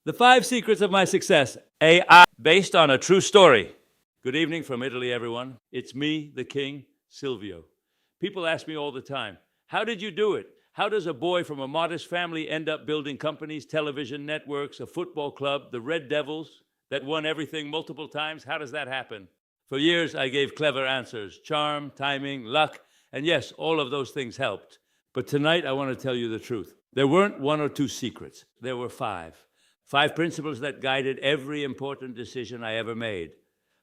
The 5 secrets of my success, AI, based on a true story. Good evening from Italy, everyone. It's me, the king, Silvio. People ask me all the time, how did you do it? How does a boy from a modest family end up building companies, television networks, a football club, the Red Devils that won everything multiple times? How does that happen? For years, I gave clever answers, charm, timing, luck, and yes, all of those things helped. But tonight, I want to tell you the truth. There weren't 1 or 2 secrets. There were 5. 5 principles that guided every important decision I ever made.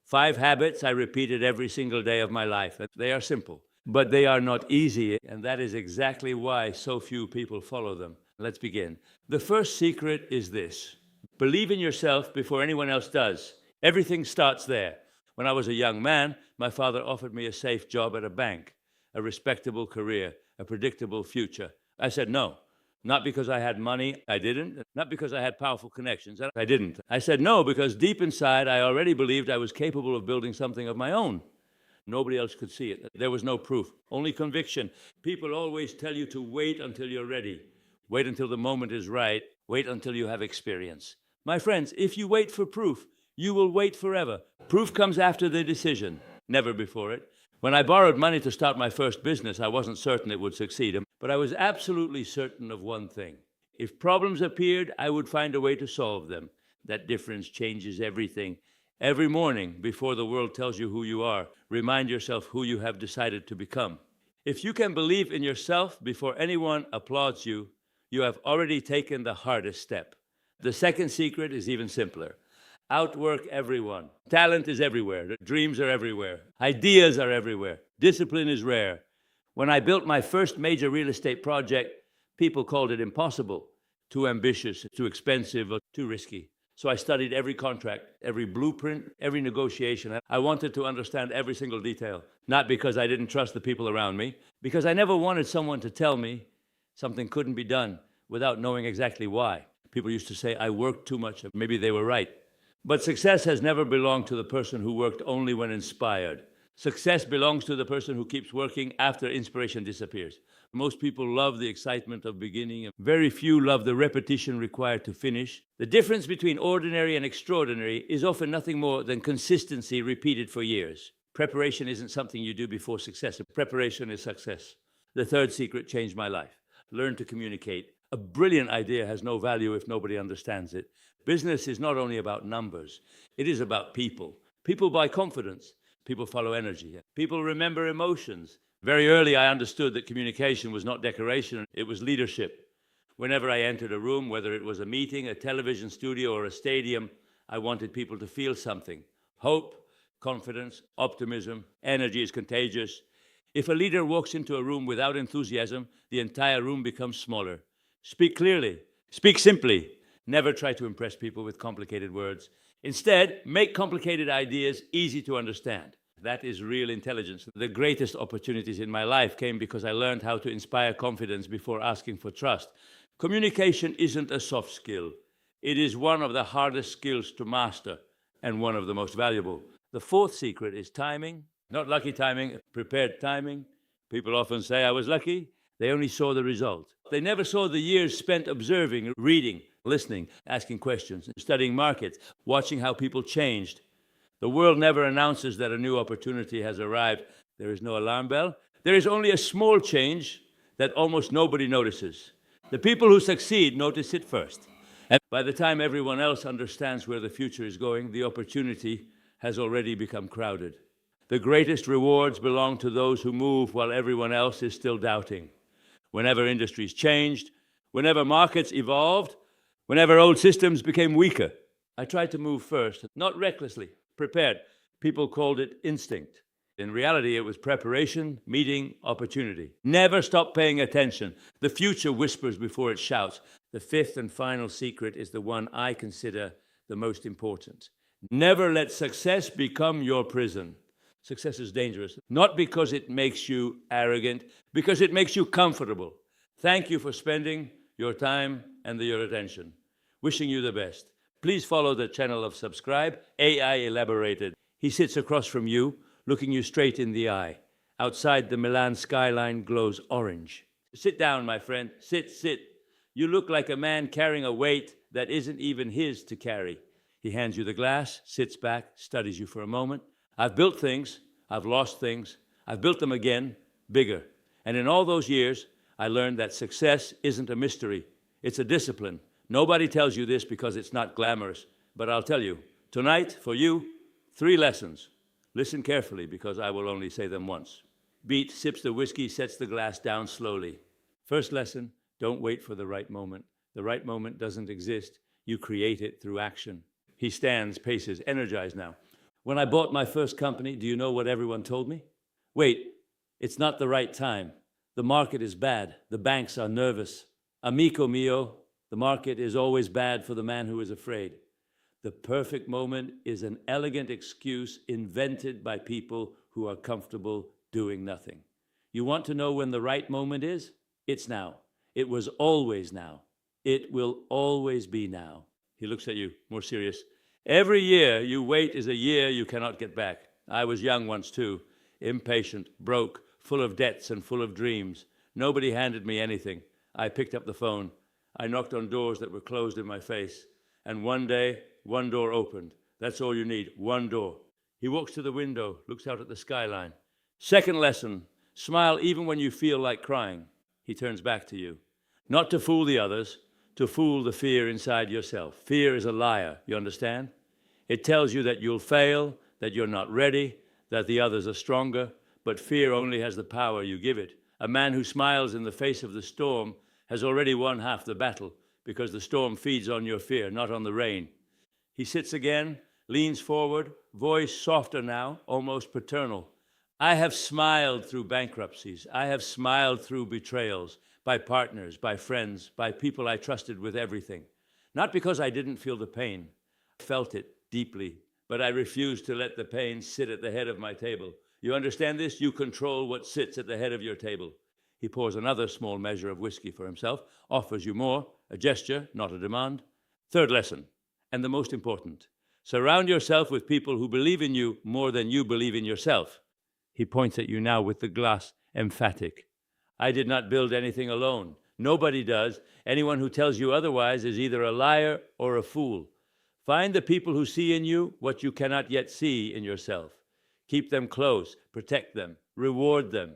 5 habits I repeated every single day of my life. They are simple, but they are not easy, and that is exactly why so few people follow them. Let's begin. The first secret is this: believe in yourself before anyone else does. Everything starts there. When I was a young man, my father offered me a safe job at a bank, a respectable career, a predictable future. I said no. Not because I had money, I didn't. Not because I had powerful connections, I didn't. I said no because deep inside I already believed I was capable of building something of my own. Nobody else could see it. There was no proof, only conviction. People always tell you to wait until you're ready. Wait until the moment is right. Wait until you have experience. My friends, if you wait for proof, you will wait forever. Proof comes after the decision, never before it. When I borrowed money to start my first business, I wasn't certain it would succeed, but I was absolutely certain of one thing. If problems appeared, I would find a way to solve them. That difference changes everything. Every morning, before the world tells you who you are, remind yourself who you have decided to become. If you can believe in yourself before anyone applauds you, you have already taken the hardest step. The second secret is even simpler. Outwork everyone. Talent is everywhere. Dreams are everywhere. Ideas are everywhere. Discipline is rare. When I built my first major real estate project, people called it impossible, too ambitious, too expensive, or too risky. So I studied every contract, every blueprint, every negotiation. I wanted to understand every single detail, not because I didn't trust the people around me, because I never wanted someone to tell me something couldn't be done without knowing exactly why. People used to say I worked too much. Maybe they were right. But success has never belonged to the person who worked only when inspired. Success belongs to the person who keeps working after inspiration disappears. Most people love the excitement of beginning, and very few love the repetition required to finish. The difference between ordinary and extraordinary is often nothing more than consistency repeated for years. Preparation isn't something you do before success. Preparation is success. The third secret changed my life. Learn to communicate. A brilliant idea has no value if nobody understands it. Business is not only about numbers, it is about people. People buy confidence. People follow energy. People remember emotions. Very early, I understood that communication was not decoration, it was leadership. Whenever I entered a room, whether it was a meeting, a television studio, or a stadium, I wanted people to feel something. Hope, confidence, optimism, energy is contagious. If a leader walks into a room without enthusiasm, the entire room becomes smaller. Speak clearly. Speak simply. Never try to impress people with complicated words. Instead, make complicated ideas easy to understand. That is real intelligence. The greatest opportunities in my life came because I learned how to inspire confidence before asking for trust. Communication isn't a soft skill. It is one of the hardest skills to master and one of the most valuable. The fourth secret is timing. Not lucky timing, prepared timing. People often say I was lucky. They only saw the result. They never saw the years spent observing, reading, listening, asking questions, studying markets, watching how people changed. The world never announces that a new opportunity has arrived. There is no alarm bell. There is only a small change that almost nobody notices. The people who succeed notice it first. And by the time everyone else understands where the future is going, the opportunity has already become crowded. The greatest rewards belong to those who move while everyone else is still doubting. Whenever industries changed, whenever markets evolved, whenever old systems became weaker, I tried to move first, not recklessly, prepared. People called it instinct. In reality, it was preparation, meeting, opportunity. Never stop paying attention. The future whispers before it shouts. The fifth and final secret is the one I consider the most important. Never let success become your prison. Success is dangerous, not because it makes you arrogant, because it makes you comfortable. Thank you for spending your time and your attention. Wishing you the best. Please follow the channel of Subscribe, AI Elaborated. He sits across from you, looking you straight in the eye. Outside, the Milan skyline glows orange. Sit down, my friend. Sit. You look like a man carrying a weight that isn't even his to carry. He hands you the glass, sits back, studies you for a moment. I've built things, I've lost things, I've built them again, bigger. And in all those years, I learned that success isn't a mystery, it's a discipline. Nobody tells you this because it's not glamorous, but I'll tell you, tonight, for you, 3 lessons. Listen carefully because I will only say them once. Beat sips the whiskey, sets the glass down slowly. First lesson, don't wait for the right moment. The right moment doesn't exist. You create it through action. He stands, paces, energized now. When I bought my first company, do you know what everyone told me? Wait, it's not the right time. The market is bad. The banks are nervous. Amico mio, the market is always bad for the man who is afraid. The perfect moment is an elegant excuse invented by people who are comfortable doing nothing. You want to know when the right moment is? It's now. It was always now. It will always be now. He looks at you, more serious. Every year you wait is a year you cannot get back. I was young once too, impatient, broke, full of debts and full of dreams. Nobody handed me anything. I picked up the phone. I knocked on doors that were closed in my face. And one day, one door opened. That's all you need, one door. He walks to the window, looks out at the skyline. Second lesson, smile even when you feel like crying. He turns back to you. Not to fool the others, to fool the fear inside yourself. Fear is a liar, you understand? It tells you that you'll fail, that you're not ready, that the others are stronger, but fear only has the power you give it. A man who smiles in the face of the storm has already won half the battle because the storm feeds on your fear, not on the rain. He sits again, leans forward, voice softer now, almost paternal. I have smiled through bankruptcies. I have smiled through betrayals by partners, by friends, by people I trusted with everything. Not because I didn't feel the pain. I felt it deeply, but I refused to let the pain sit at the head of my table. You understand this? You control what sits at the head of your table. He pours another small measure of whiskey for himself, offers you more, a gesture, not a demand. Third lesson, and the most important, surround yourself with people who believe in you more than you believe in yourself. He points at you now with the glass, emphatic. I did not build anything alone. Nobody does. Anyone who tells you otherwise is either a liar or a fool. Find the people who see in you what you cannot yet see in yourself. Keep them close, protect them, reward them.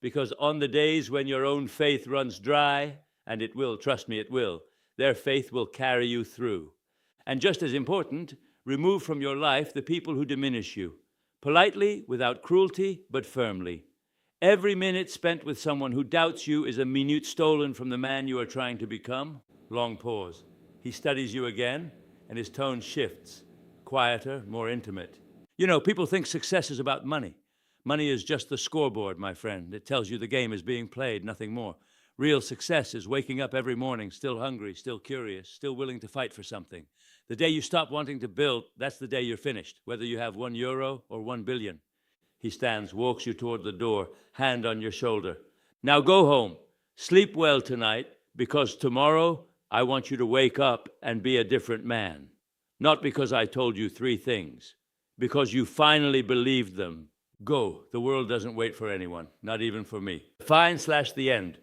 Because on the days when your own faith runs dry, and it will, trust me, it will, their faith will carry you through. And just as important, remove from your life the people who diminish you. Politely, without cruelty, but firmly. Every minute spent with someone who doubts you is a minute stolen from the man you are trying to become. Long pause. He studies you again, and his tone shifts, quieter, more intimate. You know, people think success is about money. Money is just the scoreboard, my friend. It tells you the game is being played, nothing more. Real success is waking up every morning, still hungry, still curious, still willing to fight for something. The day you stop wanting to build, that's the day you're finished, whether you have €1 or 1 billion. He stands, walks you toward the door, hand on your shoulder. Now go home. Sleep well tonight, because tomorrow I want you to wake up and be a different man. Not because I told you 3 things, because you finally believed them. Go. The world doesn't wait for anyone, not even for me. Fine / the end.